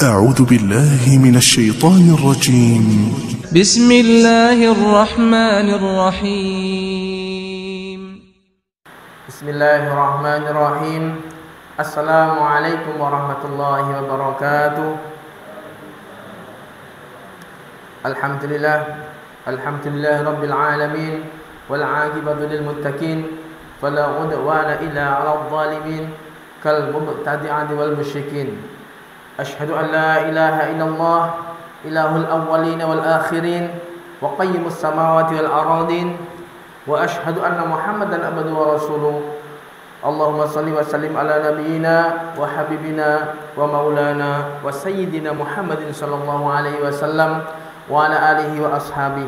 أعوذ بالله من الشيطان الرجيم. بسم الله الرحمن الرحيم. بسم الله الرحمن الرحيم. السلام عليكم ورحمة الله وبركاته. الحمد لله رب العالمين والعاقبة للمتقين فلا عدوان إلا على الظالمين كالمبتدعة والمشركين. أشهد أن لا إله إلا الله إله الأولين والآخرين وقيم السماوات والأراضين وأشهد أن محمدا عبده ورسوله. اللهم صل وسلم على نبينا وحبيبنا ومولانا وسيدنا محمد صلى الله عليه وسلم وعلى آله وأصحابه.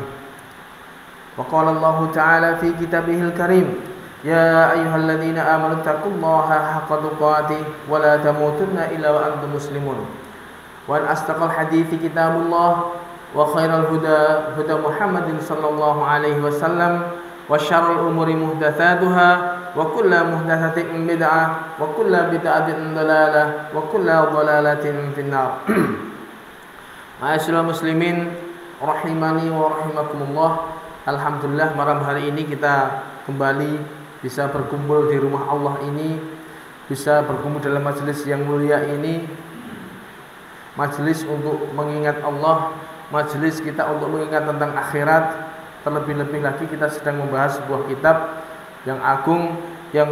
وقال الله تعالى في كتابه الكريم: يا أيها الذين آمنوا اتقوا الله حق تقاته ولا تموتن إلا وأنتم مسلمون. وأن أصدق الحديث كتاب الله وخير الهدى هدى محمد صلى الله عليه وسلم وشر الأمور محدثاتها وكل محدثة بدعة وكل بدعة ضلالة وكل ضلالة في النار. Ma'asyiral muslimin rahimani wa rahimakumullah. Alhamdulillah malam hari ini kita kembali bisa berkumpul di rumah Allah ini, bisa berkumpul dalam majelis yang mulia ini, majelis untuk mengingat Allah, majelis kita untuk mengingat tentang akhirat. Terlebih-lebih lagi kita sedang membahas sebuah kitab yang agung yang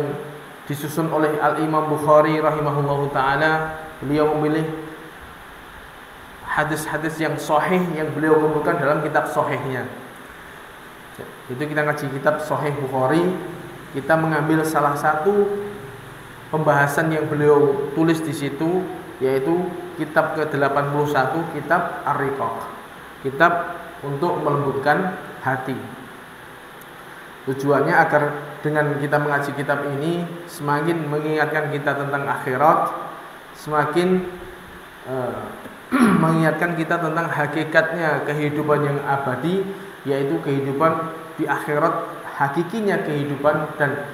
disusun oleh Al-Imam Bukhari rahimahullahu ta'ala. Beliau memilih hadis-hadis yang sahih yang beliau kumpulkan dalam kitab sahihnya. Itu kita ngaji kitab Sahih Bukhari, kita mengambil salah satu pembahasan yang beliau tulis di situ, yaitu kitab ke-81, kitab Ar-Riqaq, kitab untuk melembutkan hati. Tujuannya agar dengan kita mengaji kitab ini semakin mengingatkan kita tentang akhirat, semakin mengingatkan kita tentang hakikatnya kehidupan yang abadi, yaitu kehidupan di akhirat, hakikinya kehidupan, dan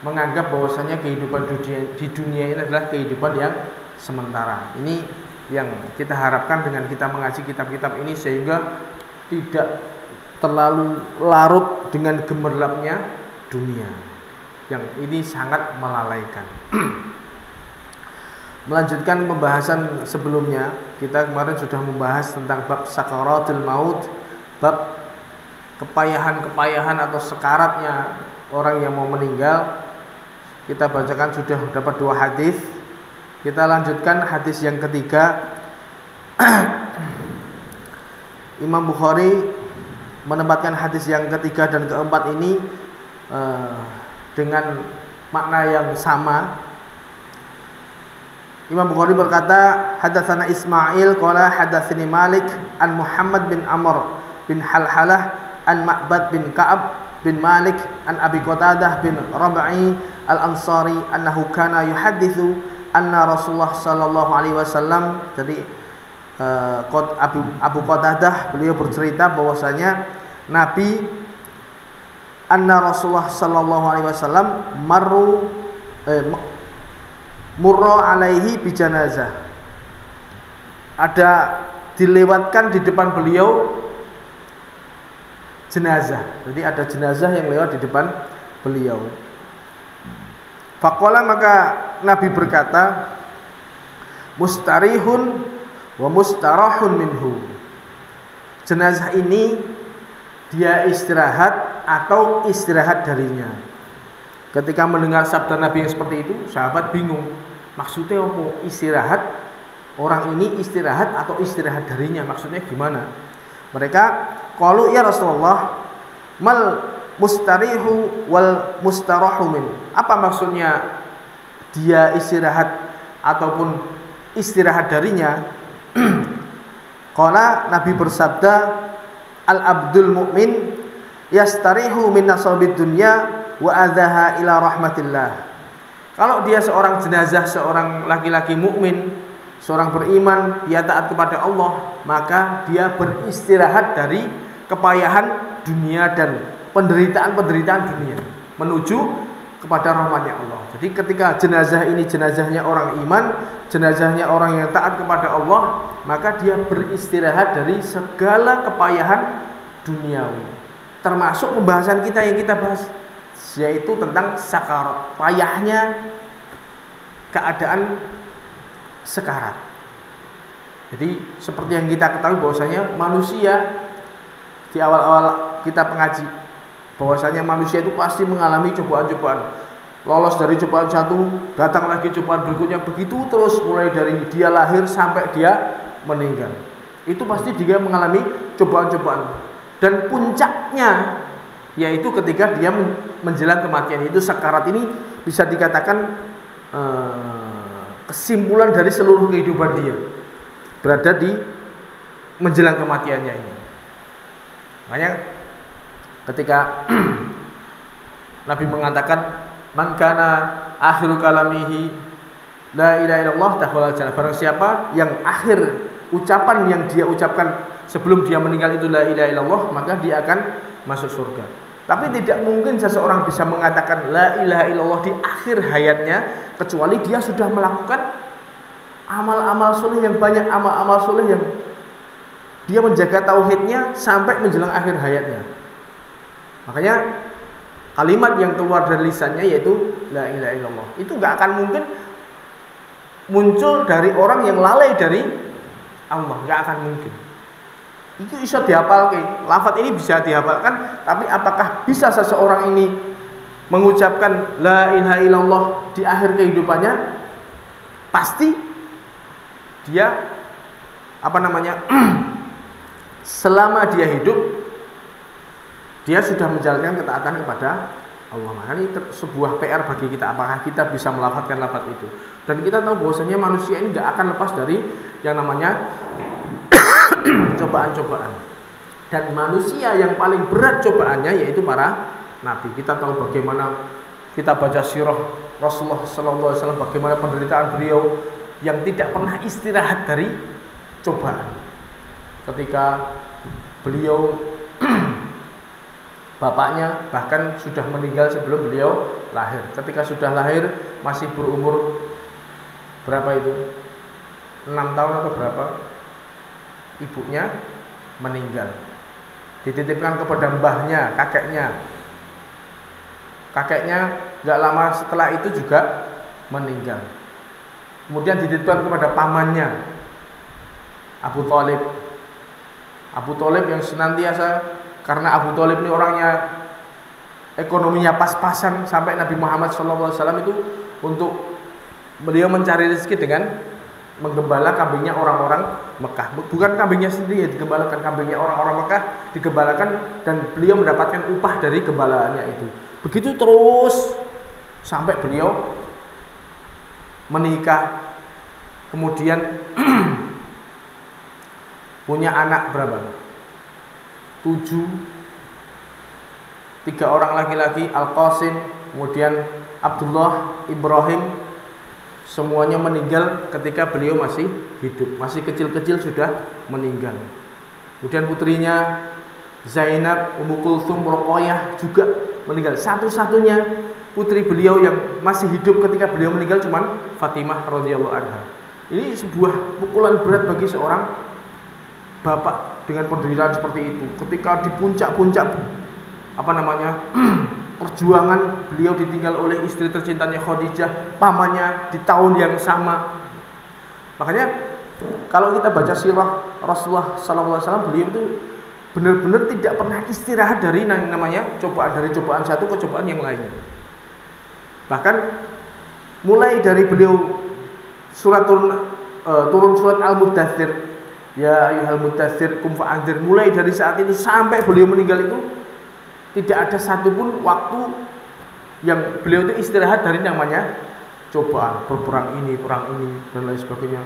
menganggap bahwasanya kehidupan di dunia ini adalah kehidupan yang sementara. Ini yang kita harapkan dengan kita mengaji kitab-kitab ini, sehingga tidak terlalu larut dengan gemerlapnya dunia yang ini sangat melalaikan. Melanjutkan pembahasan sebelumnya, kita kemarin sudah membahas tentang bab sakaratul maut, bab kepayahan-kepayahan atau sekaratnya orang yang mau meninggal. Kita bacakan sudah dapat 2 hadis. Kita lanjutkan hadis yang ketiga. Imam Bukhari menempatkan hadis yang ketiga dan keempat ini dengan makna yang sama. Imam Bukhari berkata, hadatsana Ismail qala hadatsani Malik an Muhammad bin Amr bin Halhalah an Ma'bad bin Ka'ab bin Malik an Abi Qatadah bin Rabi'i al-Ansari annahu kana yuhadditsu anna Rasulullah sallallahu alaihi wasallam. Jadi Abu Qatadah beliau bercerita bahwasanya Nabi anna Rasulullah sallallahu alaihi wasallam murra alaihi bi janazah. Ada dilewatkan di depan beliau jenazah. Jadi ada jenazah yang lewat di depan beliau. Faqala, maka Nabi berkata, mustarihun wa mustarahun minhu. Jenazah ini dia istirahat atau istirahat darinya. Ketika mendengar sabda Nabi yang seperti itu, sahabat bingung. Maksudnya apa? Istirahat, orang ini istirahat atau istirahat darinya, maksudnya gimana? Mereka qalu ya Rasulullah, mal mustarihu wal mustarahu min. Apa maksudnya dia istirahat ataupun istirahat darinya? Qala, Nabi bersabda, al abdul mu'min yastarihu min nasabid dunya wa adzaha ila rahmatillah. Kalau dia seorang jenazah, seorang laki-laki mukmin, seorang beriman, dia taat kepada Allah, maka dia beristirahat dari kepayahan dunia dan penderitaan-penderitaan dunia, menuju kepada rahmatnya Allah. Jadi ketika jenazah ini jenazahnya orang iman, jenazahnya orang yang taat kepada Allah, maka dia beristirahat dari segala kepayahan duniawi. Termasuk pembahasan kita yang kita bahas, yaitu tentang sakarat, payahnya keadaan sekarat. Jadi seperti yang kita ketahui bahwasanya manusia di awal-awal kita pengaji, bahwasanya manusia itu pasti mengalami cobaan-cobaan. Lolos dari cobaan satu, datang lagi cobaan berikutnya, begitu terus mulai dari dia lahir sampai dia meninggal. Itu pasti dia mengalami cobaan-cobaan. Dan puncaknya yaitu ketika dia menjelang kematian, itu sakarat ini bisa dikatakan kesimpulan dari seluruh kehidupan dia berada di menjelang kematiannya ini. Makanya ketika Nabi mengatakan man kana akhiru kalamihi la ilaha illallah dakhala jannah, barang siapa yang akhir ucapan yang dia ucapkan sebelum dia meninggal itu la ilaha illallah, maka dia akan masuk surga. Tapi tidak mungkin seseorang bisa mengatakan la ilaha illallah di akhir hayatnya kecuali dia sudah melakukan amal-amal soleh yang banyak, amal-amal soleh yang dia menjaga tauhidnya sampai menjelang akhir hayatnya. Makanya kalimat yang keluar dari lisannya yaitu la ilaha illallah itu nggak akan mungkin muncul dari orang yang lalai dari Allah, nggak akan mungkin. Itu bisa dihafalkan, lafaz ini bisa dihafalkan, tapi apakah bisa seseorang ini mengucapkan la ilaha illallah di akhir kehidupannya? Pasti dia selama dia hidup dia sudah menjalankan ketaatan kepada Allah. Maka ini sebuah PR bagi kita, apakah kita bisa melafazkan lafaz itu. Dan kita tahu bahwasanya manusia ini tidak akan lepas dari yang namanya cobaan-cobaan. Dan manusia yang paling berat cobaannya yaitu para nabi. Kita tahu bagaimana, kita baca sirah Rasulullah SAW, bagaimana penderitaan beliau yang tidak pernah istirahat dari cobaan. Ketika beliau bapaknya bahkan sudah meninggal sebelum beliau lahir. Ketika sudah lahir masih berumur berapa itu? 6 tahun atau berapa? Ibunya meninggal. Dititipkan kepada mbahnya, kakeknya. Kakeknya gak lama setelah itu juga meninggal. Kemudian dititipkan kepada pamannya, Abu Thalib. Abu Thalib yang senantiasa, karena Abu Thalib ini orangnya ekonominya pas-pasan, sampai Nabi Muhammad SAW itu untuk beliau mencari rezeki dengan menggembala kambingnya orang-orang Mekah. Bukan kambingnya sendiri yang digembalakan, kambingnya orang-orang Mekah digembalakan, dan beliau mendapatkan upah dari gembalaannya itu. Begitu terus sampai beliau menikah, kemudian punya anak berapa? 7, 3 orang laki-laki, Al-Qasim, kemudian Abdullah, Ibrahim. Semuanya meninggal ketika beliau masih hidup, masih kecil-kecil sudah meninggal. Kemudian putrinya Zainab, Ummu Kulthum, Ruqayyah juga meninggal. Satu-satunya putri beliau yang masih hidup ketika beliau meninggal cuma Fatimah radhiyallahu anha. Ini sebuah pukulan berat bagi seorang bapak dengan penderitaan seperti itu. Ketika di puncak-puncak perjuangan, beliau ditinggal oleh istri tercintanya Khadijah, pamannya di tahun yang sama. Makanya kalau kita baca sirah Rasulullah SAW, beliau itu benar-benar tidak pernah istirahat dari yang namanya cobaan, dari cobaan satu ke cobaan yang lainnya. Bahkan mulai dari beliau turun surat Al-Muddatsir, ya ayyuhal muddatsir qum fa'andzir, mulai dari saat itu sampai beliau meninggal itu tidak ada satupun waktu yang beliau itu istirahat dari namanya cobaan, berperang ini, perang ini, dan lain sebagainya.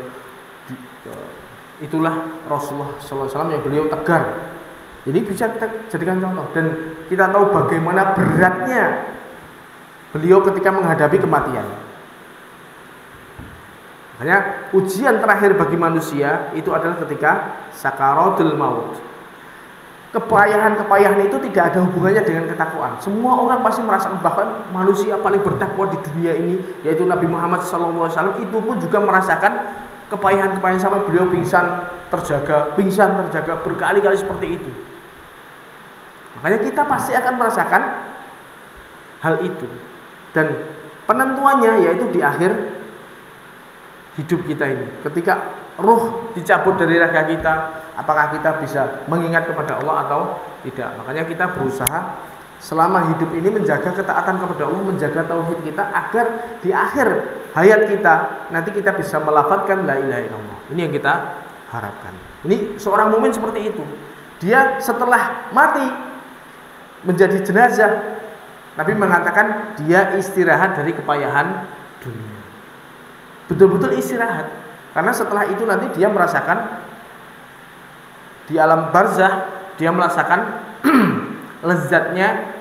Itulah Rasulullah SAW yang beliau tegar. Ini bisa kita jadikan contoh, dan kita tahu bagaimana beratnya beliau ketika menghadapi kematian. Makanya ujian terakhir bagi manusia itu adalah ketika sakaratul maut. kepayahan itu tidak ada hubungannya dengan ketakwaan. Semua orang pasti merasakan, bahkan manusia paling bertakwa di dunia ini yaitu Nabi Muhammad SAW itu pun juga merasakan kepayahan sampai beliau pingsan terjaga berkali-kali seperti itu. Makanya kita pasti akan merasakan hal itu. Dan penentuannya yaitu di akhir hidup kita ini. Ketika ruh dicabut dari raga kita, apakah kita bisa mengingat kepada Allah atau tidak. Makanya kita berusaha selama hidup ini menjaga ketaatan kepada Allah, menjaga tauhid kita, agar di akhir hayat kita nanti kita bisa melafadzkan la ilaha illallah. Ini yang kita harapkan. Ini seorang mukmin seperti itu. Dia setelah mati menjadi jenazah, Nabi mengatakan dia istirahat dari kepayahan dunia. Betul-betul istirahat. Karena setelah itu nanti dia merasakan di alam barzah, dia merasakan lezatnya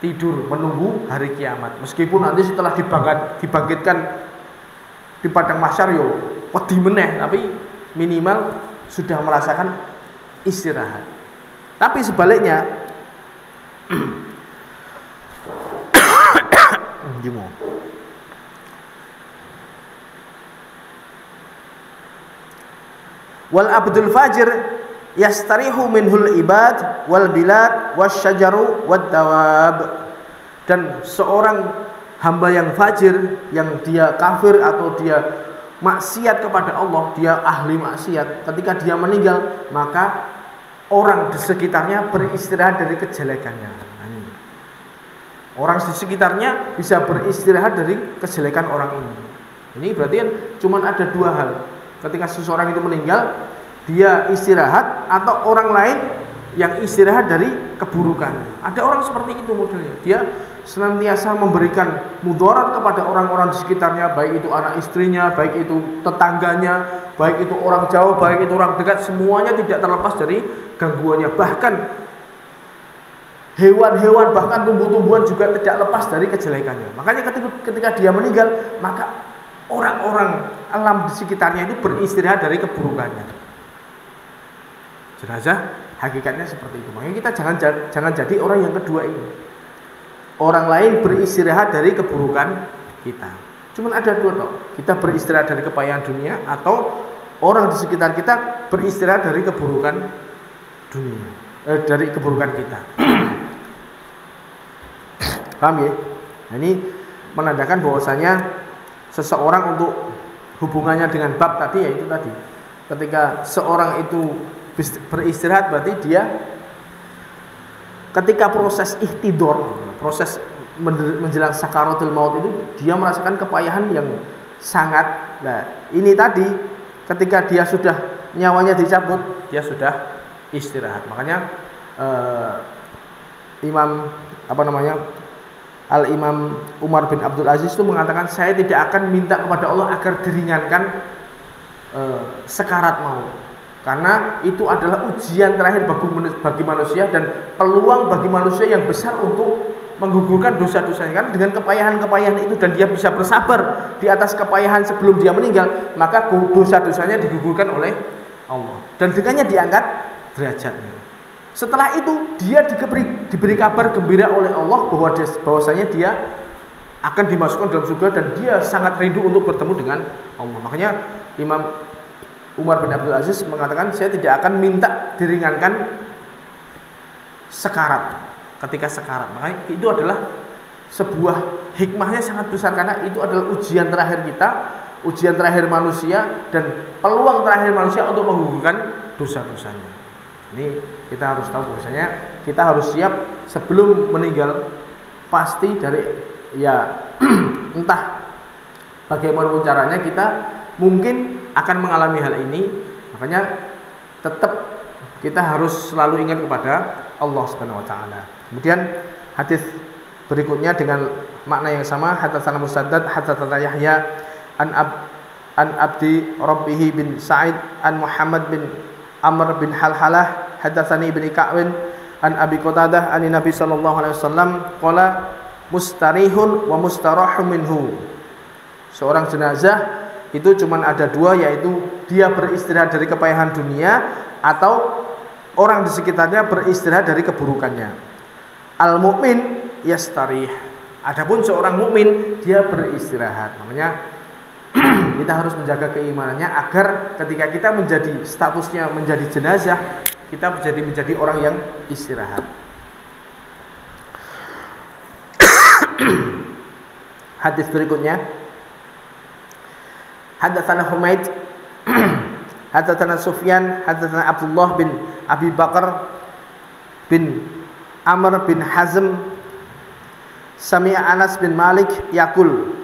tidur menunggu hari kiamat. Meskipun nanti setelah dibangkitkan di padang mahsyar yo wedi meneh, tapi minimal sudah merasakan istirahat. Tapi sebaliknya wal abdul fajir yastarihu minhul ibad wal bilad wasyajaru wad dawab. Dan seorang hamba yang fajir, yang dia kafir atau dia maksiat kepada Allah, dia ahli maksiat, ketika dia meninggal maka orang di sekitarnya beristirahat dari kejelekannya. Orang di sekitarnya bisa beristirahat dari kejelekan orang ini. Ini berarti kan cuma ada dua hal. Ketika seseorang itu meninggal, dia istirahat, atau orang lain yang istirahat dari keburukan. Ada orang seperti itu modelnya. Dia senantiasa memberikan mudarat kepada orang-orang di sekitarnya, baik itu anak istrinya, baik itu tetangganya, baik itu orang jauh, baik itu orang dekat, semuanya tidak terlepas dari gangguannya. Bahkan hewan-hewan, bahkan tumbuh-tumbuhan juga tidak lepas dari kejelekannya. Makanya ketika dia meninggal, maka orang-orang alam di sekitarnya itu beristirahat dari keburukannya. Jenazah hakikatnya seperti itu. Makanya kita jangan jadi orang yang kedua ini. Orang lain beristirahat dari keburukan kita. Cuman ada dua toh. Kita beristirahat dari kepayahan dunia, atau orang di sekitar kita beristirahat dari keburukan dunia, dari keburukan kita. Paham ya? Nah, ini menandakan bahwasanya seseorang untuk hubungannya dengan bab tadi, yaitu tadi ketika seorang itu beristirahat, berarti dia ketika proses ihtidor, proses menjelang sakaratul maut itu, dia merasakan kepayahan yang sangat. Nah, ini tadi ketika dia sudah nyawanya dicabut, dia sudah istirahat. Makanya Al-Imam Umar bin Abdul Aziz itu mengatakan, saya tidak akan minta kepada Allah agar diringankan sekarat maut, karena itu adalah ujian terakhir bagi manusia dan peluang bagi manusia yang besar untuk menggugurkan dosa-dosanya. Kan dengan kepayahan-kepayahan itu, dan dia bisa bersabar di atas kepayahan sebelum dia meninggal, maka dosa-dosanya digugurkan oleh Allah dan dengannya diangkat derajatnya. Setelah itu dia diberi kabar gembira oleh Allah bahwasanya dia akan dimasukkan dalam surga, dan dia sangat rindu untuk bertemu dengan Allah. Makanya Imam Umar bin Abdul Aziz mengatakan, saya tidak akan minta diringankan sekarat ketika sekarat. Makanya itu adalah sebuah hikmahnya sangat besar, karena itu adalah ujian terakhir kita, ujian terakhir manusia, dan peluang terakhir manusia untuk menggugurkan dosa-dosanya. Ini kita harus tahu bahwasanya kita harus siap sebelum meninggal. Pasti dari entah bagaimanapun caranya, kita mungkin akan mengalami hal ini. Makanya tetap kita harus selalu ingat kepada Allah Subhanahu wa taala. Kemudian hadis berikutnya dengan makna yang sama, hadatsana Musaddad hadatsana Yahya an Abdi Rabbih bin Sa'id an Muhammad bin Amr bin Halhalah hadatsani Ibnu Ka'win an Abi Qatadah an Nabi sallallahu alaihi wasallam qala mustarihun wa mustarahun minhu. Seorang jenazah itu cuma ada dua, yaitu dia beristirahat dari kepayahan dunia, atau orang di sekitarnya beristirahat dari keburukannya. Al-mu'min yastarih. Adapun seorang mukmin dia beristirahat. Namanya kita harus menjaga keimanannya agar ketika kita menjadi statusnya menjadi jenazah, kita menjadi orang yang istirahat. Hadis berikutnya, Hadatsana Humaid, Hadatsana Sufyan, Hadatsana Abdullah bin Abi Bakar bin Amr bin Hazm, Sami'a Anas bin Malik yaqul.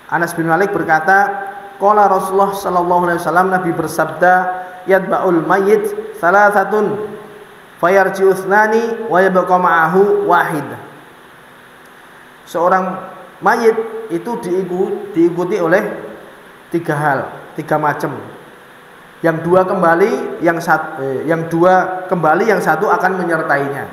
Anas bin Malik berkata, qala Rasulullah sallallahu alaihi wasallam, Nabi bersabda, yatba'ul mayyit thalathatun fayarji'u thnani wa yabqa ma'ahu wahid. Seorang mayit itu diikuti oleh 3 hal, 3 macam. Yang 2 kembali, yang 2 kembali, yang 1 akan menyertainya.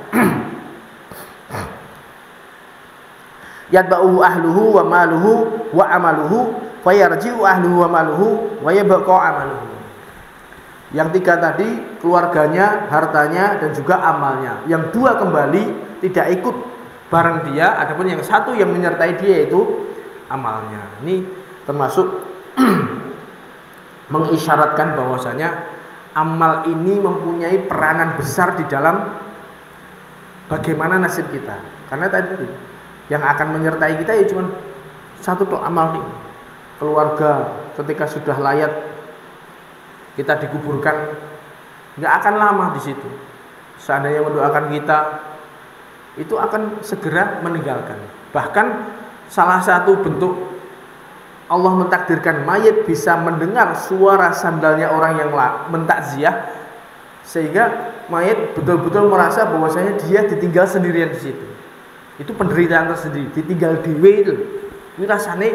Yatba'uhu ahluhu wa maluhu wa amaluhu fayarji'u ahluhu wa maluhu wa yabqa amaluhu. Yang 3 tadi keluarganya, hartanya dan juga amalnya. Yang 2 kembali tidak ikut bareng dia, adapun yang 1 yang menyertai dia itu amalnya. Ini termasuk mengisyaratkan bahwasanya amal ini mempunyai peranan besar di dalam bagaimana nasib kita. Karena tadi yang akan menyertai kita ya cuma 1 tuh amal nih. Keluarga ketika sudah layak kita dikuburkan, nggak akan lama di situ. Seandainya mendoakan kita, itu akan segera meninggalkan. Bahkan salah satu bentuk Allah mentakdirkan mayit bisa mendengar suara sandalnya orang yang mentakziah, sehingga mayit betul-betul merasa bahwasanya dia ditinggal sendirian di situ. Itu penderitaan tersendiri, ditinggal dewe itu. Itu rasanya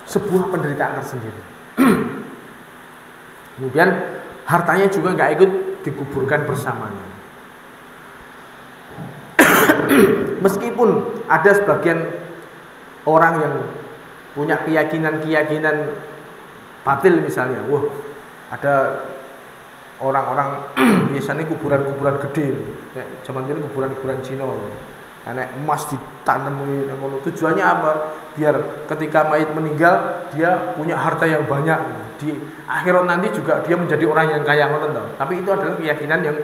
sebuah penderitaan tersendiri. Kemudian hartanya juga nggak ikut dikuburkan bersamanya. Meskipun ada sebagian orang yang punya keyakinan batil misalnya, wah ada orang-orang biasanya kuburan-kuburan gede, kayak zaman dulu kuburan-kuburan Cina, karena emas ditanam, tujuannya apa? Biar ketika mayit meninggal dia punya harta yang banyak, di akhirat nanti juga dia menjadi orang yang kaya, tapi itu adalah keyakinan yang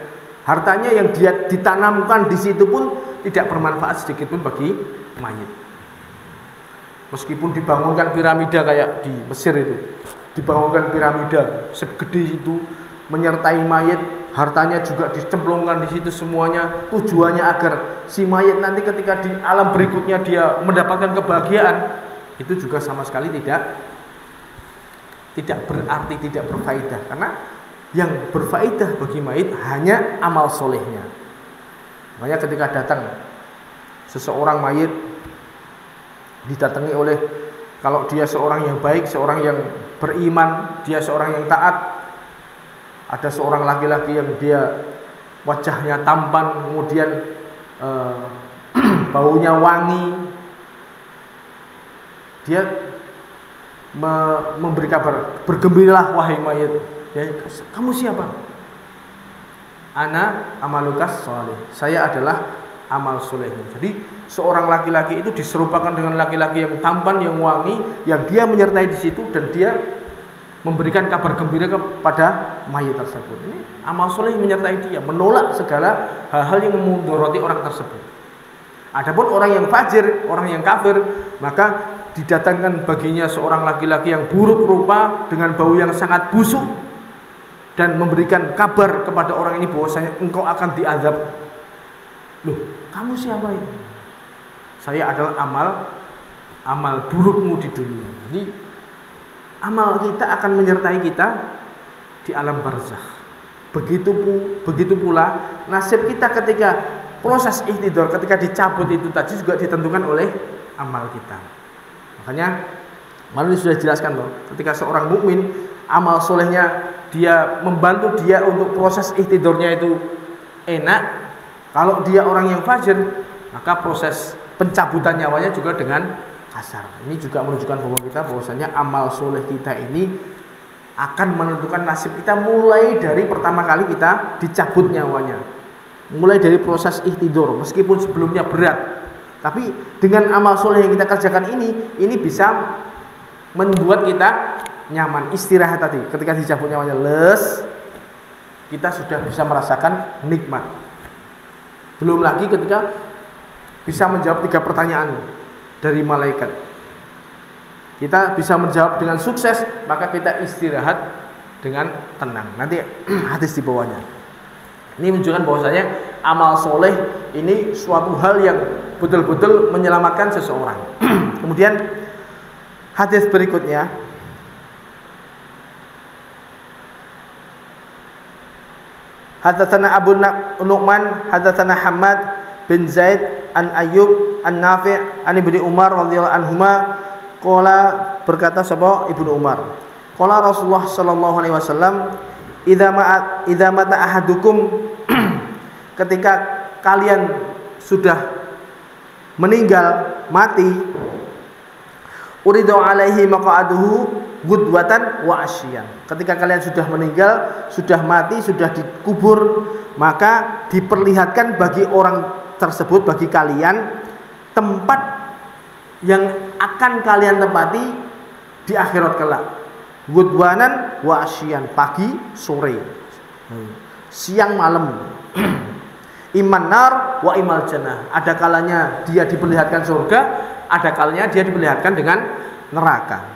hartanya yang dia ditanamkan di situ pun tidak bermanfaat sedikit pun bagi mayit. Meskipun dibangunkan piramida kayak di Mesir itu, dibangunkan piramida segede itu menyertai mayit, hartanya juga dicemplungkan di situ semuanya, tujuannya agar si mayit nanti ketika di alam berikutnya dia mendapatkan kebahagiaan, itu juga sama sekali tidak berarti, tidak berfaedah, karena yang berfaedah bagi mayit hanya amal solehnya. Makanya ketika datang seseorang mayit didatangi oleh, kalau dia seorang yang baik, seorang yang beriman, dia seorang yang taat, ada seorang laki-laki yang dia wajahnya tampan, kemudian baunya wangi, dia memberi kabar, bergembiralah wahai mayit. Ya, kamu siapa? Ana amalukas soleh. Saya adalah amal solehnya. Jadi seorang laki-laki itu diserupakan dengan laki-laki yang tampan, yang wangi, yang dia menyertai di situ dan dia memberikan kabar gembira kepada mayit tersebut. Ini amal soleh menyertai dia, menolak segala hal-hal yang memudoroti orang tersebut. Adapun orang yang fajir, orang yang kafir, maka didatangkan baginya seorang laki-laki yang buruk rupa dengan bau yang sangat busuk dan memberikan kabar kepada orang ini bahwasanya engkau akan diazab. Loh, kamu siapa ini? Saya adalah amal burukmu di dunia. Jadi amal kita akan menyertai kita di alam barzakh. Begitu pula nasib kita ketika proses ihtidar, ketika dicabut itu tadi juga ditentukan oleh amal kita. Makanya malu sudah jelaskan bahwa ketika seorang mukmin amal solehnya dia membantu dia untuk proses ihtidarnya itu enak. Kalau dia orang yang fajir, maka proses pencabutan nyawanya juga dengan kasar. Ini juga menunjukkan bahwa kita bahwasanya amal soleh kita ini akan menentukan nasib kita mulai dari pertama kali kita dicabut nyawanya, mulai dari proses ihtidur, meskipun sebelumnya berat, tapi dengan amal soleh yang kita kerjakan ini bisa membuat kita nyaman, istirahat tadi. Ketika dicabut nyawanya, kita sudah bisa merasakan nikmat. Belum lagi ketika bisa menjawab 3 pertanyaan dari malaikat. Kita bisa menjawab dengan sukses, maka kita istirahat dengan tenang. Nanti hadis di bawahnya. Ini menunjukkan bahwasanya amal soleh ini suatu hal yang betul-betul menyelamatkan seseorang. Kemudian hadis berikutnya, hadatsana Abu Nu'man hadatsana Hammad bin Zaid an Ayyub an Nafi' an Ibnu Umar radhiyallahu anhuma. Qala berkata sapa Ibnu Umar, qala Rasulullah sallallahu alaihi wasallam, idza mata ahadukum ketika kalian sudah meninggal, mati, uridu alaihi maq'aduhu gudwatan wa asyian. Ketika kalian sudah meninggal, sudah mati, sudah dikubur, maka diperlihatkan bagi orang tersebut, bagi kalian, tempat yang akan kalian tempati di akhirat kelak. Gudwanan wa asyian, pagi sore, siang malam. Iman nar wa imal jannah. Ada kalanya dia diperlihatkan surga, ada kalanya dia diperlihatkan dengan neraka.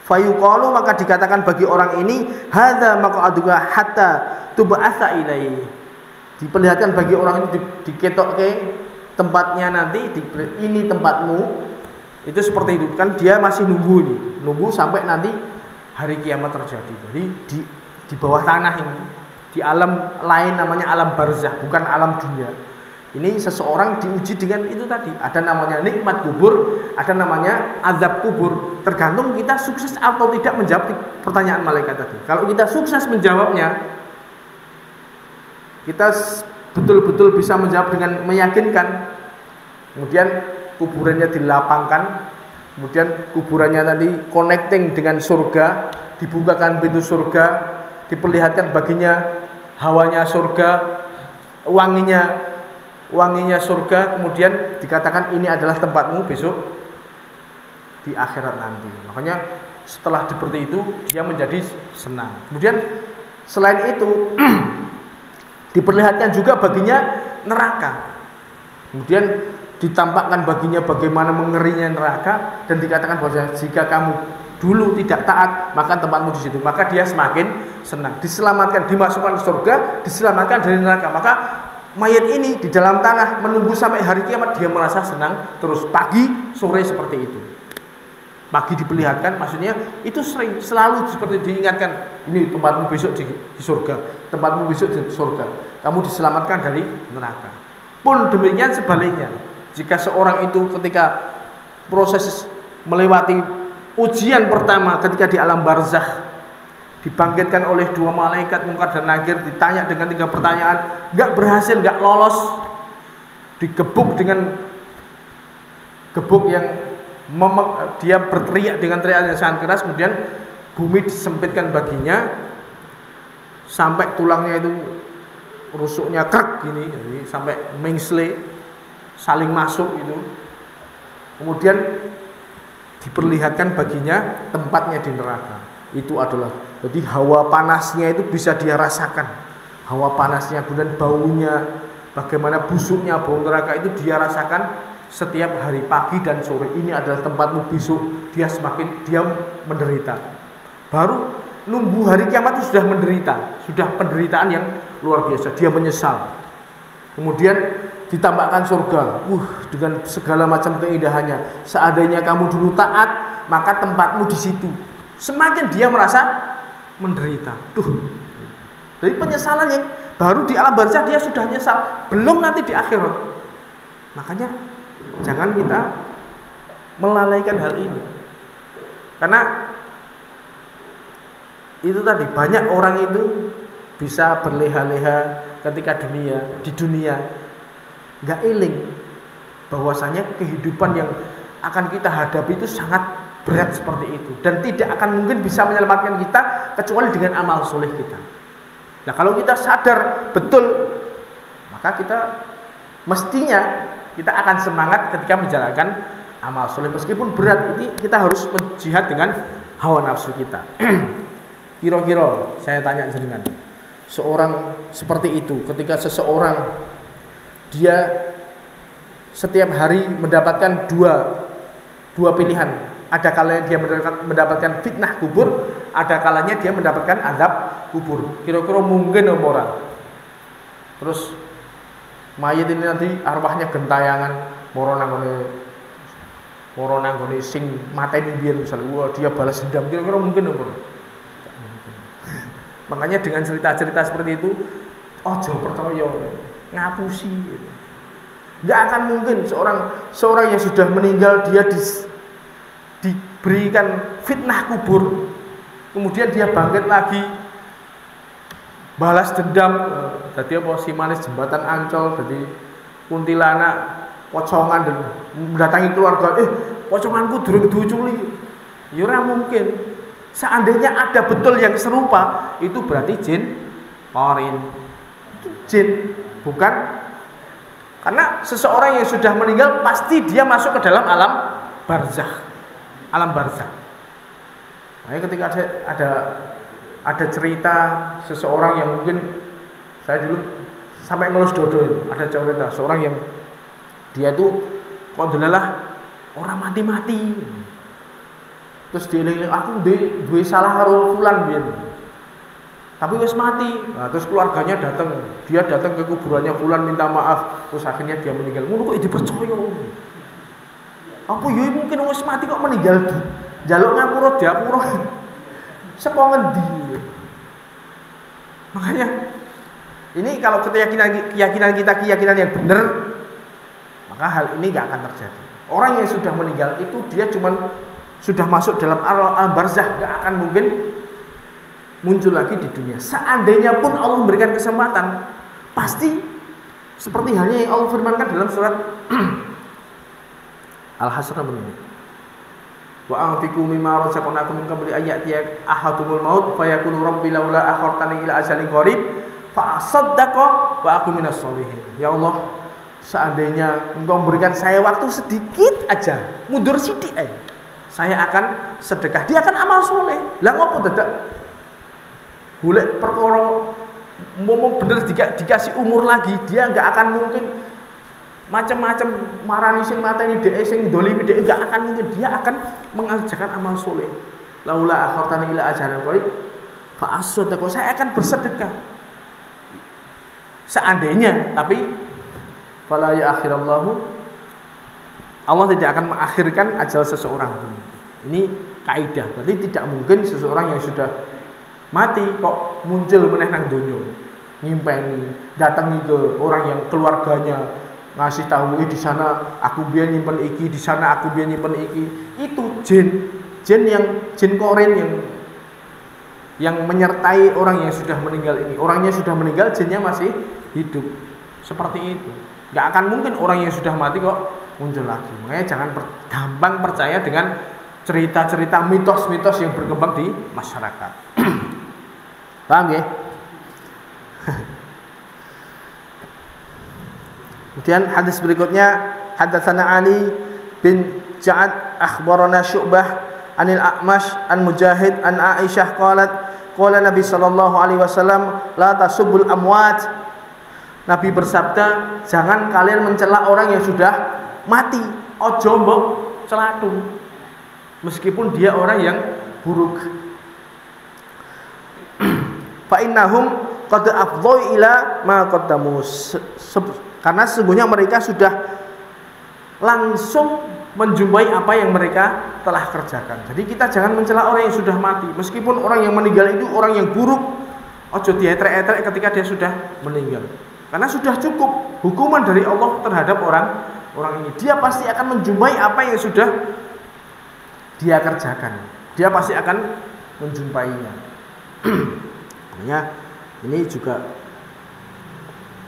Fayuqalu, maka dikatakan bagi orang ini, hadza maq'aduka hatta tub'atsa ilaihi. Diperlihatkan bagi orang ini, diketokke tempatnya nanti, ini tempatmu. Itu seperti itu kan, dia masih nunggu sampai nanti hari kiamat terjadi. Jadi di bawah tanah ini, di alam lain namanya alam barzakh, bukan alam dunia. Ini seseorang diuji dengan itu tadi. Ada namanya nikmat kubur, ada namanya azab kubur. Tergantung kita sukses atau tidak menjawab pertanyaan malaikat tadi. Kalau kita sukses menjawabnya, kita betul-betul bisa menjawab dengan meyakinkan. Kemudian kuburannya dilapangkan, kemudian kuburannya tadi connecting dengan surga, dibukakan pintu surga, diperlihatkan baginya hawanya surga, wanginya surga, kemudian dikatakan ini adalah tempatmu besok di akhirat nanti. Makanya setelah seperti itu dia menjadi senang. Kemudian selain itu diperlihatkan juga baginya neraka. Kemudian ditampakkan baginya bagaimana mengerinya neraka, dan dikatakan bahwa jika kamu dulu tidak taat, maka tempatmu di situ. Maka dia semakin senang, diselamatkan, dimasukkan ke surga, diselamatkan dari neraka. Maka mayat ini di dalam tanah menunggu sampai hari kiamat, dia merasa senang terus, pagi sore seperti itu. Pagi diperlihatkan, maksudnya itu selalu seperti diingatkan, ini tempatmu besok di surga, tempatmu besok di surga, kamu diselamatkan dari neraka. Pun demikian sebaliknya, jika seorang itu ketika proses melewati ujian pertama ketika di alam barzakh, dibangkitkan oleh 2 malaikat Munkar dan Nakir, ditanya dengan 3 pertanyaan, nggak berhasil, nggak lolos, digebuk dengan gebuk yang dia berteriak dengan teriakan yang sangat keras, kemudian bumi disempitkan baginya sampai tulangnya itu rusuknya krek gini, jadi sampai mengsle, saling masuk itu. Kemudian diperlihatkan baginya tempatnya di neraka. Itu adalah, jadi hawa panasnya itu bisa dia rasakan, hawa panasnya, kemudian baunya, bagaimana busuknya bau neraka itu dia rasakan setiap hari pagi dan sore. Ini adalah tempatmu besok. Dia menderita. Baru nunggu hari kiamat itu sudah menderita, sudah penderitaan yang luar biasa. Dia menyesal. Kemudian ditambahkan surga, dengan segala macam keindahannya. Seandainya kamu dulu taat, maka tempatmu di situ. Semakin dia merasa menderita. Dari penyesalan yang baru di alam barzakh dia sudah nyesal, belum nanti di akhirat. Makanya jangan kita melalaikan hal ini, karena itu tadi, banyak orang itu bisa berleha-leha ketika di dunia nggak iling bahwasanya kehidupan yang akan kita hadapi itu sangat berat seperti itu dan tidak akan mungkin bisa menyelamatkan kita kecuali dengan amal soleh kita. Nah, kalau kita sadar betul, maka kita mestinya kita akan semangat ketika menjalankan amal soleh meskipun berat. Ini kita harus menjihad dengan hawa nafsu kita. Kira-kira saya tanya jenengan, seorang seperti itu, ketika seseorang dia setiap hari mendapatkan dua pilihan, ada kalanya dia mendapatkan fitnah kubur, ada kalanya dia mendapatkan azab kubur. Kira-kira mungkin orang. Terus mayit ini nanti arwahnya gentayangan moro nanggone sing mateni biyen misalnya, wah dia balas dendam. Kira-kira mungkin orang. Makanya dengan cerita-cerita seperti itu, ojo percaya, ngapusi. Nggak akan mungkin seorang yang sudah meninggal dia diberikan fitnah kubur, kemudian dia bangkit lagi, balas dendam. Jadi apa si manis jembatan Ancol, jadi kuntilanak, pocongan dan mendatangi keluarga. Poconganku durung diuculi. Ya ora mungkin. Seandainya ada betul yang serupa, itu berarti jin korin. Itu jin, bukan. Karena seseorang yang sudah meninggal pasti dia masuk ke dalam alam barzakh. Alam barzakh. Nah, ketika ada cerita seseorang yang mungkin saya dulu sampai ngelus dodo, ada cerita seorang yang dia itu kok delalah orang mati-mati. Terus dieling-eling, aku duwe salah karo fulan biyen. Tapi wis mati. Nah, terus keluarganya datang. Dia datang ke kuburannya fulan minta maaf. Terus akhirnya dia meninggal. Ngono kok dipercaya. Apa ya mungkin wis mati kok meninggal. Njaluk ngapura diapura. Sapa ngendi? Makanya ini kalau keyakinan kita keyakinan yang benar, maka hal ini gak akan terjadi. Orang yang sudah meninggal itu dia sudah masuk dalam alam barzakh, gak akan mungkin muncul lagi di dunia. Seandainya pun Allah memberikan kesempatan, pasti seperti halnya yang Allah firmankan dalam surat Al-Hasr ini. Wa anfiqu mimma razaqnakum min qabli an ya'tiya ahadumul maut fayaqulu rabbi laula akhartani ila ajalin qarib fa asaddaqa wa aku minas sholihin. Ya Allah, seandainya Engkau memberikan saya waktu sedikit aja, mundur sithik ae, saya akan sedekah. Dia akan amal soleh. Lah ngopo dadak golek perkara mau bener dikasih umur lagi, dia nggak akan mungkin macam-macam marani sing mateni dhek sing dolimi dhek, nggak akan mungkin. Dia akan mengerjakan amal soleh. Laula akhartani ila ajalin qarib fa asaddaqa, saya akan bersedekah. Seandainya, tapi fala ya'khirallahu, Allah tidak akan mengakhirkan ajal seseorang. Ini kaidah. Berarti tidak mungkin seseorang yang sudah mati kok muncul meneh nang donya, ngimpeni, datangi ke orang yang keluarganya, ngasih tahu di sana aku biar nyimpen iki, di sana aku biar nyimpen iki. Itu jin koren yang menyertai orang yang sudah meninggal ini. Orangnya sudah meninggal, jinnya masih hidup. Seperti itu. Gak akan mungkin orang yang sudah mati kok muncul lagi. Makanya jangan gampang percaya dengan cerita-cerita mitos-mitos yang berkembang di masyarakat. Paham ya? Kemudian hadis berikutnya, hadatsana Ali bin Ja'ad akhbarana Syu'bah anil A'mash an Mujahid an Aisyah qalat qala Nabi sallallahu alaihi wasallam la tasubbul amwat. Nabi bersabda, jangan kalian mencela orang yang sudah mati. Ojo mbok celatu, meskipun dia orang yang buruk. Fa innahum qad afdhu ila ma qaddamu, karena sesungguhnya mereka sudah langsung menjumpai apa yang mereka telah kerjakan. Jadi kita jangan mencela orang yang sudah mati, meskipun orang yang meninggal itu orang yang buruk. Ojo dietrek-etrek ketika dia sudah meninggal, karena sudah cukup hukuman dari Allah terhadap orang ini. Dia pasti akan menjumpai apa yang sudah dia kerjakan. Dia pasti akan menjumpainya. Ini juga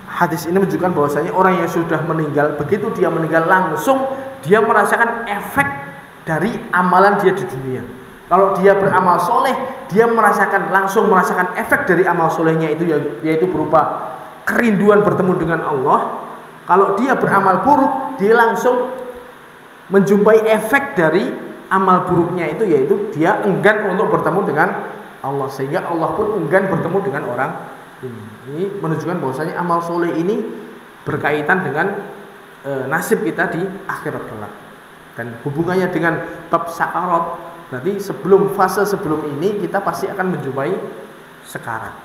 hadis ini menunjukkan bahwasanya orang yang sudah meninggal, begitu dia meninggal langsung dia merasakan efek dari amalan dia di dunia. Kalau dia beramal soleh, dia langsung merasakan efek dari amal solehnya itu, yaitu berupa kerinduan bertemu dengan Allah. Kalau dia beramal buruk, dia langsung menjumpai efek dari amal buruknya itu, yaitu dia enggan untuk bertemu dengan Allah, sehingga Allah pun enggan bertemu dengan orang ini. Ini menunjukkan bahwasanya amal soleh ini berkaitan dengan nasib kita di akhirat kelak, dan hubungannya dengan bab sakarat. Berarti fase sebelum ini kita pasti akan menjumpai sekarat,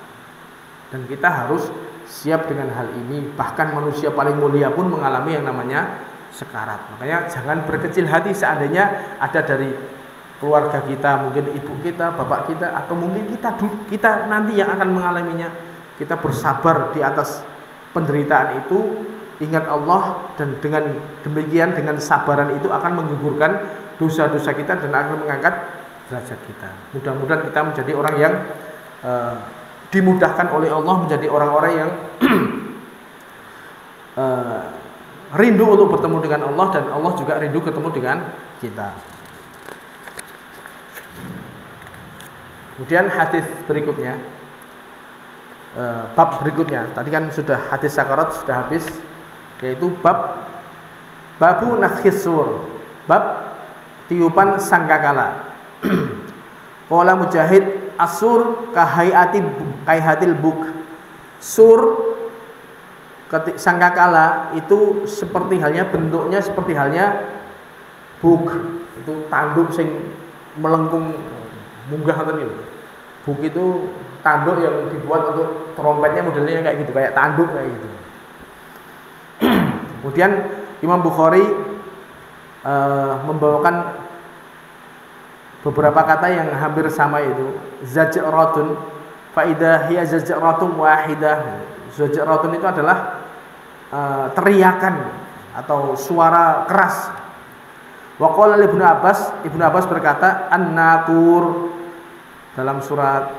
dan kita harus siap dengan hal ini. Bahkan manusia paling mulia pun mengalami yang namanya sekarat. Makanya jangan berkecil hati seandainya ada dari keluarga kita, mungkin ibu kita, bapak kita, atau mungkin kita nanti yang akan mengalaminya. Kita bersabar di atas penderitaan itu, ingat Allah, dan dengan demikian, dengan sabaran itu akan menggugurkan dosa-dosa kita dan akan mengangkat derajat kita. Mudah-mudahan kita menjadi orang yang dimudahkan oleh Allah, menjadi orang-orang yang rindu untuk bertemu dengan Allah, dan Allah juga rindu ketemu dengan kita. Kemudian hadis berikutnya, bab berikutnya, tadi kan sudah hadis sakarat sudah habis, yaitu babu nafkhis sur, bab tiupan sangkakala. Qala Mujahid, asur kahaiatil buk. Sur, sangkakala itu seperti halnya, bentuknya seperti halnya buk. Itu tanduk sing melengkung munggah ngoten niku. Buk itu tanduk yang dibuat untuk trompetnya, modelnya kayak gitu, kayak tanduk kayak gitu. Kemudian Imam Bukhari membawakan beberapa kata yang hampir sama, itu zajratun, faidah hiya zajratun wahidah. Zajratun itu adalah teriakan atau suara keras. Wa qala Ibnu Abbas berkata, an-nakur, dalam surat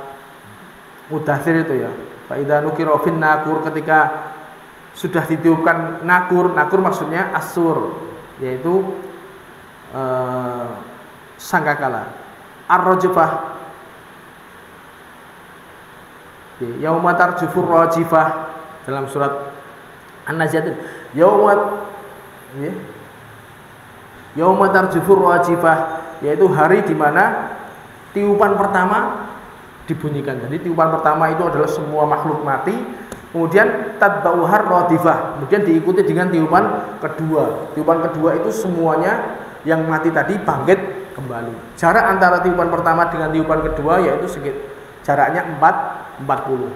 Mudaththir itu ya, faidah nukira fin nakur, ketika sudah ditiupkan nakur maksudnya asur, yaitu sangkakala. Ar-rajfah, yauma tarjufur rajifah, dalam surat An-Nazi'at, yauma tarjufur rajifah, yaitu hari di mana tiupan pertama dibunyikan. Jadi tiupan pertama itu adalah semua makhluk mati, kemudian tatba'uhar radifah, kemudian diikuti dengan tiupan kedua. Tiupan kedua itu semuanya yang mati tadi bangkit kembali. Jarak antara tiupan pertama dengan tiupan kedua yaitu jaraknya 40.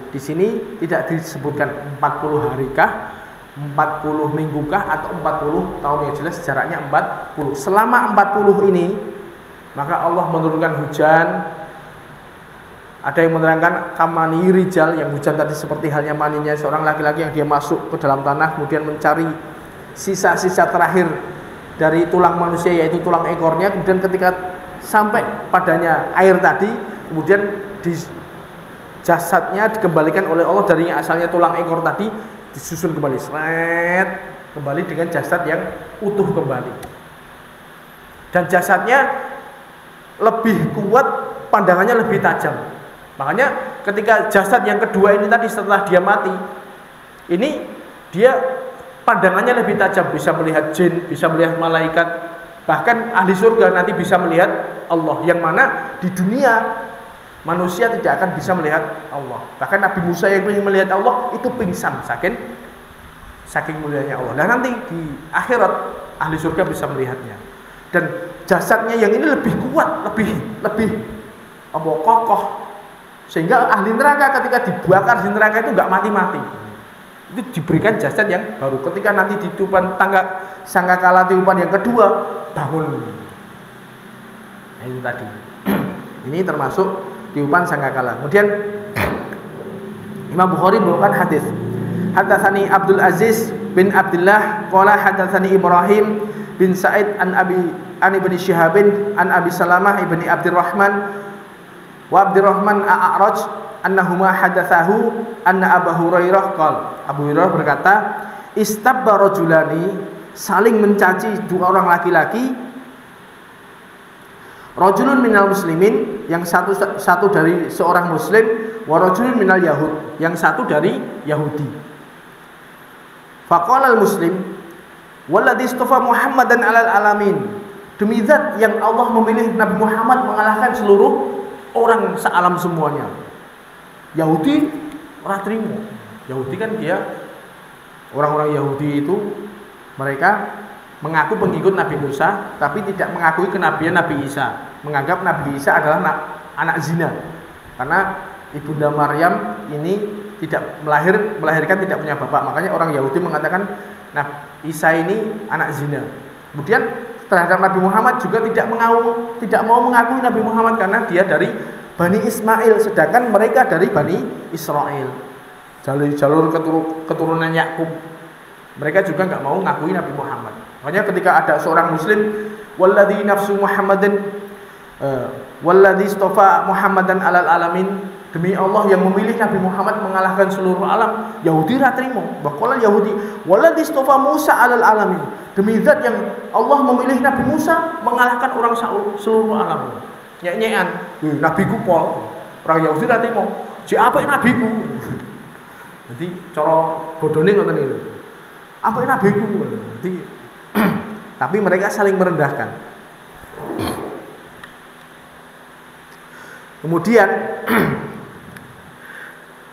Di sini tidak disebutkan 40 harikah, 40 minggukah, atau 40 tahun, yang jelas jaraknya 40. Selama 40 ini maka Allah menurunkan hujan. Ada yang menerangkan kamani rijal, yang hujan tadi seperti halnya maninya seorang laki-laki yang dia masuk ke dalam tanah, kemudian mencari sisa-sisa terakhir dari tulang manusia, yaitu tulang ekornya. Kemudian ketika sampai padanya air tadi, kemudian di jasadnya dikembalikan oleh Allah dari yang asalnya tulang ekor tadi, disusun kembali, kembali dengan jasad yang utuh kembali. Dan jasadnya lebih kuat, pandangannya lebih tajam. Makanya ketika jasad yang kedua ini tadi setelah dia mati, ini dia pandangannya lebih tajam, bisa melihat jin, bisa melihat malaikat, bahkan ahli surga nanti bisa melihat Allah, yang mana di dunia manusia tidak akan bisa melihat Allah. Bahkan Nabi Musa yang ingin melihat Allah itu pingsan saking mulianya Allah. Dan nanti di akhirat ahli surga bisa melihatnya. Dan jasadnya yang ini lebih kuat, lebih kokoh, sehingga ahli neraka ketika dibakar di neraka itu nggak mati-mati. Itu diberikan jasad yang baru. Ketika nanti di tiupan sangkakala tiupan yang kedua, bangun. Nah, itu tadi. Ini termasuk tiupan sangkakala. Kemudian Imam Bukhari membawakan hadis. Hadatsani Abdul Aziz bin Abdullah qala hadatsani Ibrahim bin Sa'id an ibni Syihab an Abi Salamah ibni Abdurrahman wa Abdurrahman A'raj annahuma hadatsahu anna Abu Hurairah qala. Abu Hurairah berkata, istabba rajulani, saling mencaci dua orang laki-laki, Rajulun minal muslimin, yang satu dari seorang muslim, wa rajulun minal yahud, yang satu dari Yahudi. Faqala al muslim, walladzi istafa Muhammadan 'alal alamin. Demi zat yang Allah memilih Nabi Muhammad mengalahkan seluruh orang sealam semuanya. Yahudi ora trimo. Yahudi kan dia, orang-orang Yahudi itu mereka mengaku pengikut Nabi Musa, tapi tidak mengakui kenabian Nabi Isa. Menganggap Nabi Isa adalah anak zina. Karena ibunda Maryam ini tidak melahirkan tidak punya bapak. Makanya orang Yahudi mengatakan Nabi Isa ini anak zina. Kemudian terhadap Nabi Muhammad juga tidak mau mengakui Nabi Muhammad karena dia dari Bani Ismail, sedangkan mereka dari Bani Israel. Jalur keturunan Yakub. Mereka juga nggak mau mengakui Nabi Muhammad. Makanya ketika ada seorang muslim, walladzi nafsu Muhammadin walladzi istafa Muhammadan 'alal alamin, demi Allah yang memilih Nabi Muhammad mengalahkan seluruh alam, Yahudi ra trimo. Baqala Yahudi, walladzi istafa Musa 'alal alamin, demi zat yang Allah memilih Nabi Musa mengalahkan orang seluruh alam. Nyek-nyekan, nabiku pol. Orang Yahudi ra trimo. Jek apik nabiku. Jadi cara bodone ngoten niku. Apik nabiku. Jadi tapi mereka saling merendahkan. Kemudian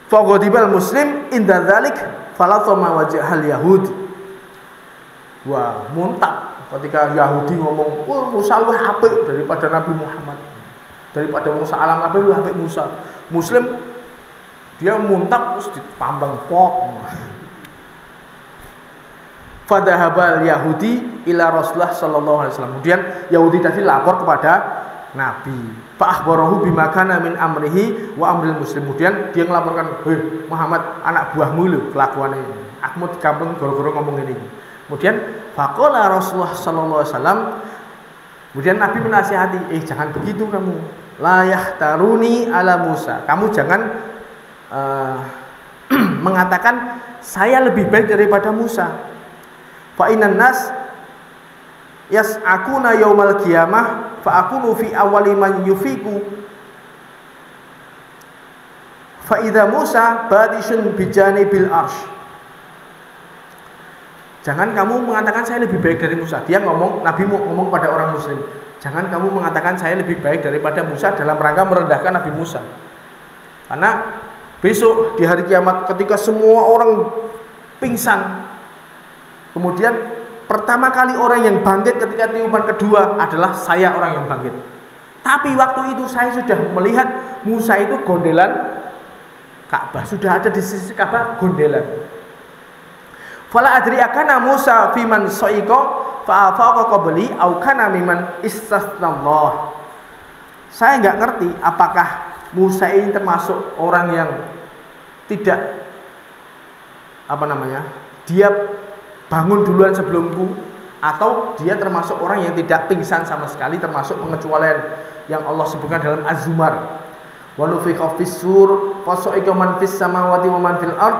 faghadibal muslim inda dzalik falatama wajhal yahud. Wah, muntah ketika Yahudi ngomong, "Oh, Musa luwih apik daripada Nabi Muhammad. Daripada Musa alam apik luwih apik Musa." Muslim dia muntah terus dipambang pok. Fadhahabal Yahudi ila Rasulullah sallallahu alaihi wasallam. Kemudian Yahudi tadi lapor kepada Nabi. Fa akhbarahu bima kana min amrihi wa amril muslim. Kemudian dia melaporkan, "Hei Muhammad, anak buahmu lho kelakuane. Aku mau di kampung gara-gara ngomong ini." Kemudian faqala Rasulullah sallallahu alaihi wasallam. Kemudian Nabi menasihati, "Jangan begitu kamu. La yahtaruni ala Musa." Kamu jangan mengatakan saya lebih baik daripada Musa. Fa innan nas yas'akuna yaumal qiyamah fa akunu fi awwali man yufiku fa idza Musa badishun bijanibil arsy. Jangan kamu mengatakan saya lebih baik dari Musa. Dia ngomong, Nabi ngomong pada orang muslim, jangan kamu mengatakan saya lebih baik daripada Musa dalam rangka merendahkan Nabi Musa. Karena besok di hari kiamat ketika semua orang pingsan, kemudian pertama kali orang yang bangkit ketika tiupan kedua adalah saya orang yang bangkit. Tapi waktu itu saya sudah melihat Musa itu gondelan Ka'bah, sudah ada di sisi Ka'bah gondelan. Fala adri akana Musa fiman sa'iqa fa afaqa qabli au kana miman istasnallah. Saya enggak ngerti apakah Musa ini termasuk orang yang tidak dia bangun duluan sebelumku, atau dia termasuk orang yang tidak pingsan sama sekali, termasuk pengecualian yang Allah sebutkan dalam Az-Zumar. Wa nufikha fis-sur fa sa'iqa man fis samawati wa man fil ard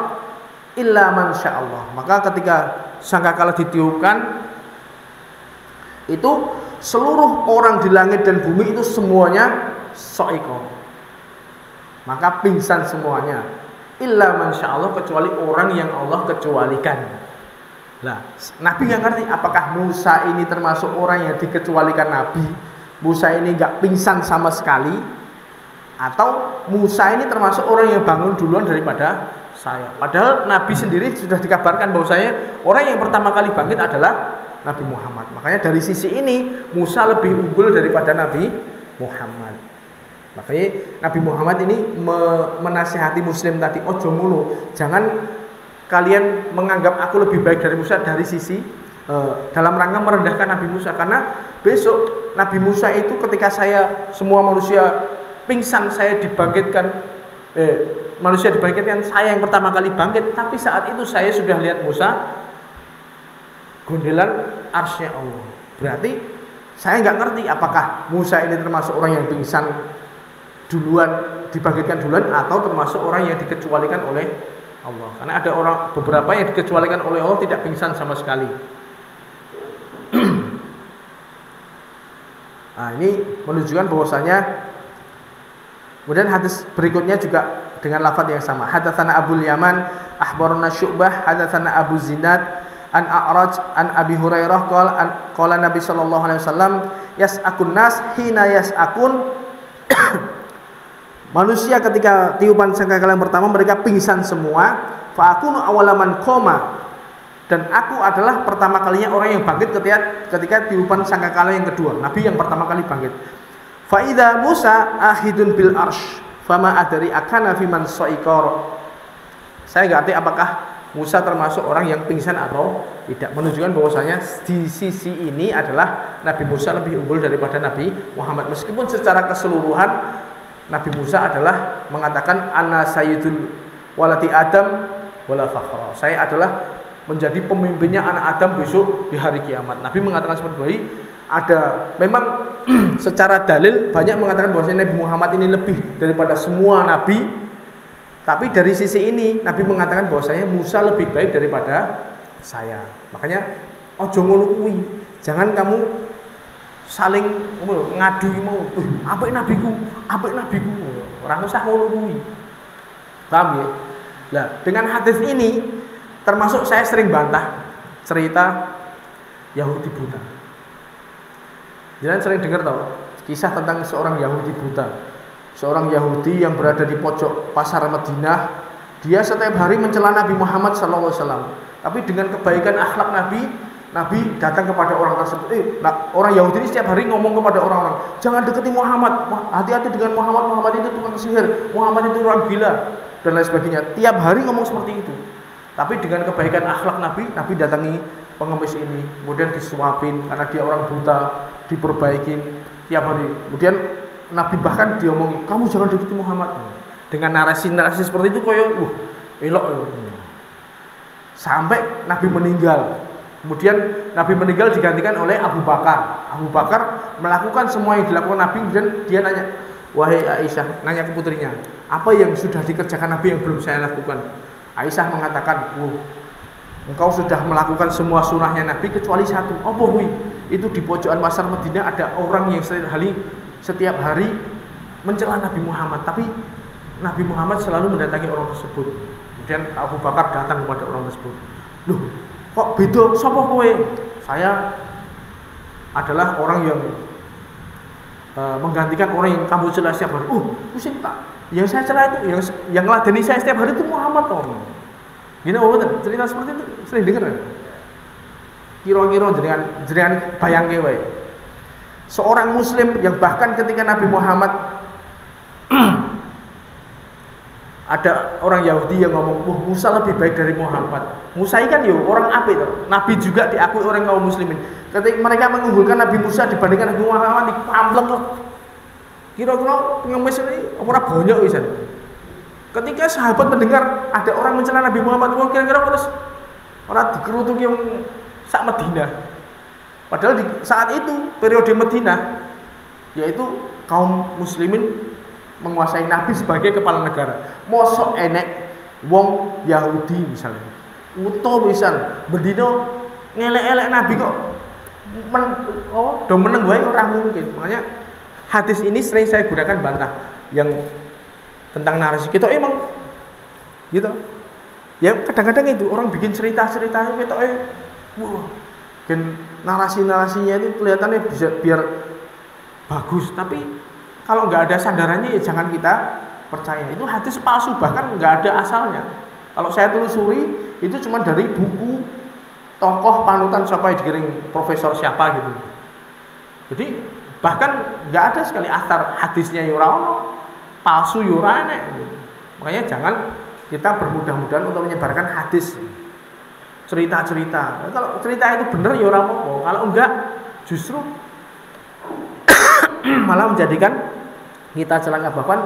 illa man sya'allah. Maka ketika sangkakala ditiupkan itu seluruh orang di langit dan bumi itu semuanya sa'iqa. Maka pingsan semuanya. Illa man sya'allah, kecuali orang yang Allah kecualikan. Nah, Nabi nggak ngerti apakah Musa ini termasuk orang yang dikecualikan Nabi. Musa ini nggak pingsan sama sekali, atau Musa ini termasuk orang yang bangun duluan daripada saya. Padahal Nabi sendiri sudah dikabarkan bahwasanya orang yang pertama kali bangkit adalah Nabi Muhammad. Makanya dari sisi ini Musa lebih unggul daripada Nabi Muhammad. Makanya Nabi Muhammad ini menasihati muslim tadi, ojo mulu, jangan kalian menganggap aku lebih baik dari Musa dari sisi dalam rangka merendahkan Nabi Musa. Karena besok Nabi Musa itu ketika semua manusia pingsan, saya dibangkitkan, saya yang pertama kali bangkit. Tapi saat itu saya sudah lihat Musa gondelan arsy-nya Allah. Berarti saya nggak ngerti apakah Musa ini termasuk orang yang pingsan duluan, dibangkitkan duluan, atau termasuk orang yang dikecualikan oleh Allah. Karena ada beberapa yang dikecualikan oleh Allah tidak pingsan sama sekali. Nah, ini menunjukkan bahwasanya. Kemudian hadis berikutnya juga dengan lafaz yang sama. Hadatsana Abul Yaman, akhbarana Syu'bah, hadatsana Abu Zinad, an A'raj, an Abi Hurairah qala Nabi sallallahu alaihi wasallam, yas'akun nas hina yas'akun. Manusia ketika tiupan sangkakala yang pertama mereka pingsan semua. Fa akunu awalaman qoma. Dan aku adalah pertama kalinya orang yang bangkit ketika tiupan sangkakala yang kedua. Nabi yang pertama kali bangkit. Fa idza Musa ahidun bil arsh fama adri akana fi man sa'iqar. Saya enggak tahu apakah Musa termasuk orang yang pingsan atau tidak, menunjukkan bahwasanya di sisi ini adalah Nabi Musa lebih unggul daripada Nabi Muhammad. Meskipun secara keseluruhan Nabi Musa adalah mengatakan ana sayyidul walati Adam wala fakhra. Saya adalah menjadi pemimpinnya anak Adam besok di hari kiamat. Nabi mengatakan seperti itu. Ada memang secara dalil banyak mengatakan bahwasanya Nabi Muhammad ini lebih daripada semua nabi. Tapi dari sisi ini Nabi mengatakan bahwasanya Musa lebih baik daripada saya. Makanya ojo ngono kuwi. Jangan kamu saling ngadu mau, apik nabiku. Ora usah ngono kuwi. Paham ya? Nah, dengan hadis ini termasuk saya sering bantah cerita Yahudi buta. Jangan sering dengar tau kisah tentang seorang Yahudi buta. Seorang Yahudi yang berada di pojok pasar Madinah, dia setiap hari mencela Nabi Muhammad SAW. Tapi dengan kebaikan akhlak Nabi datang kepada orang tersebut. Orang Yahudi ini setiap hari ngomong kepada orang-orang, jangan deketi Muhammad, hati-hati dengan Muhammad itu tukang sihir, Muhammad itu orang gila, dan lain sebagainya. Tiap hari ngomong seperti itu. Tapi dengan kebaikan akhlak Nabi datangi pengemis ini, kemudian disuapin karena dia orang buta, diperbaikin tiap hari. Kemudian Nabi bahkan diomongi, kamu jangan deketi Muhammad. Dengan narasi-narasi seperti itu koyo elok. Sampai Nabi meninggal. Kemudian Nabi meninggal digantikan oleh Abu Bakar. Abu Bakar melakukan semua yang dilakukan Nabi, dan dia nanya, wahai Aisyah, nanya ke putrinya, apa yang sudah dikerjakan Nabi yang belum saya lakukan? Aisyah mengatakan, engkau sudah melakukan semua sunnahnya Nabi kecuali satu. Apa hui? Itu di pojokan pasar Madinah ada orang yang setiap hari mencela Nabi Muhammad, tapi Nabi Muhammad selalu mendatangi orang tersebut. Kemudian Abu Bakar datang kepada orang tersebut. Loh, kok beda? Sapa kowe? Saya adalah orang yang menggantikan orang yang kamu cela setiap hari. Pusing tak? Yang saya cela itu, yang ngeladeni saya setiap hari itu Muhammad toh. Gini cerita seperti itu sering dengar kan? Kira-kira jenengan bayangke wae. Seorang muslim yang bahkan ketika Nabi Muhammad ada orang Yahudi yang ngomong, Musa lebih baik dari Muhammad. Musa ini kan orang apik toh. Nabi juga diakui orang kaum muslimin. Ketika mereka mengunggulkan Nabi Musa dibandingkan Nabi Muhammad, dipampleng kok. Kira-kira pengemis ini ora banyak wisan. Ketika sahabat mendengar ada orang mencela Nabi Muhammad, kira-kira terus orang dikerutuki yang sak Madinah. Padahal di saat itu periode Madinah, yaitu kaum muslimin menguasai Nabi sebagai kepala negara. Mosok enek wong Yahudi misalnya, utuh misal bendino ngelek-elek Nabi kok do meneng wae ora mungkin. Makanya hadis ini sering saya gunakan bantah yang tentang narasi kita emang gitu. Ya kadang-kadang itu orang bikin cerita-ceritanya kita kan narasi-narasinya itu kelihatannya bisa biar bagus, tapi kalau nggak ada sandarannya ya jangan kita percaya. Itu hadis palsu, bahkan nggak ada asalnya. Kalau saya telusuri itu cuma dari buku tokoh panutan siapa yang dikirim profesor siapa gitu. Jadi bahkan nggak ada sekali asar hadisnya yurano palsu yurane. Makanya jangan kita bermudah-mudahan untuk menyebarkan hadis cerita-cerita. Kalau cerita itu benar ya ora apa-apa. Kalau enggak justru malah menjadikan kita celaka. Bahkan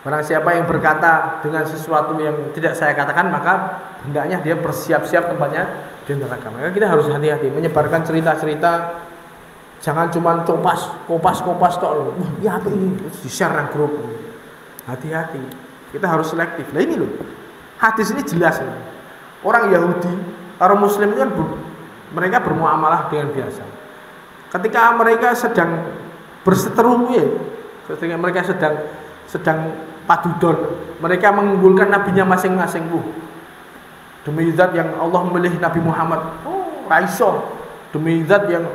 barang siapa yang berkata dengan sesuatu yang tidak saya katakan, maka hendaknya dia bersiap-siap tempatnya di neraka. Maka kita harus hati-hati menyebarkan cerita-cerita. Jangan cuma kopas tok loh. Ya apa ini? Di-share nang grup. Hati-hati. Kita harus selektif. Nah ini loh. Hadis ini jelas. Orang Yahudi, orang Muslim itu kan mereka bermuamalah dengan biasa. ketika mereka sedang berseteru ya, ketika mereka sedang padudon, mereka mengumpulkan nabinya masing-masing. Demi zat yang Allah memilih Nabi Muhammad, raiso. Demi zat yang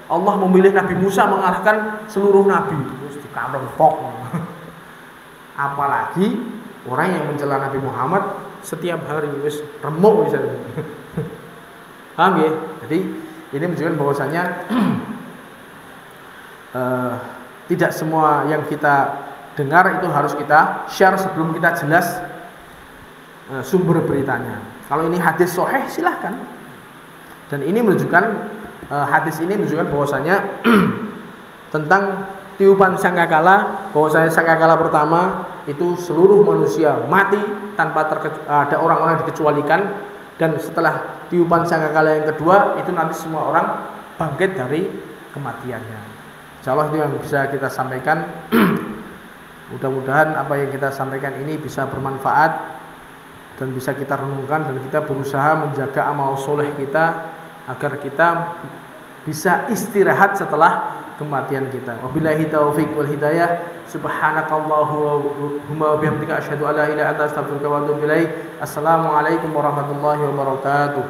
Allah memilih Nabi Musa mengalahkan seluruh nabi. Terus dikamrempok. Apalagi orang yang mencela Nabi Muhammad setiap hari, wis remuk misalnya. Paham ya? Jadi ini menunjukkan bahwasanya tidak semua yang kita dengar itu harus kita share sebelum kita jelas sumber beritanya. Kalau ini hadis sahih silahkan. Dan ini menunjukkan hadis ini menunjukkan bahwasanya tentang tiupan sangkakala, bahwasanya sangkakala pertama itu seluruh manusia mati tanpa ada orang-orang yang dikecualikan, dan setelah tiupan sangkakala yang kedua itu nanti semua orang bangkit dari kematiannya. Insyaallah itu yang bisa kita sampaikan. Mudah-mudahan apa yang kita sampaikan ini bisa bermanfaat dan bisa kita renungkan, dan kita berusaha menjaga amal soleh kita agar kita bisa istirahat setelah kematian kita. Wabillahi taufiq wal hidayah. Subhanakallahumma wa bihamdika asyhadu an la ilaha illa anta astaghfiruka wa atubu ilaik. Assalamualaikum warahmatullahi wabarakatuh.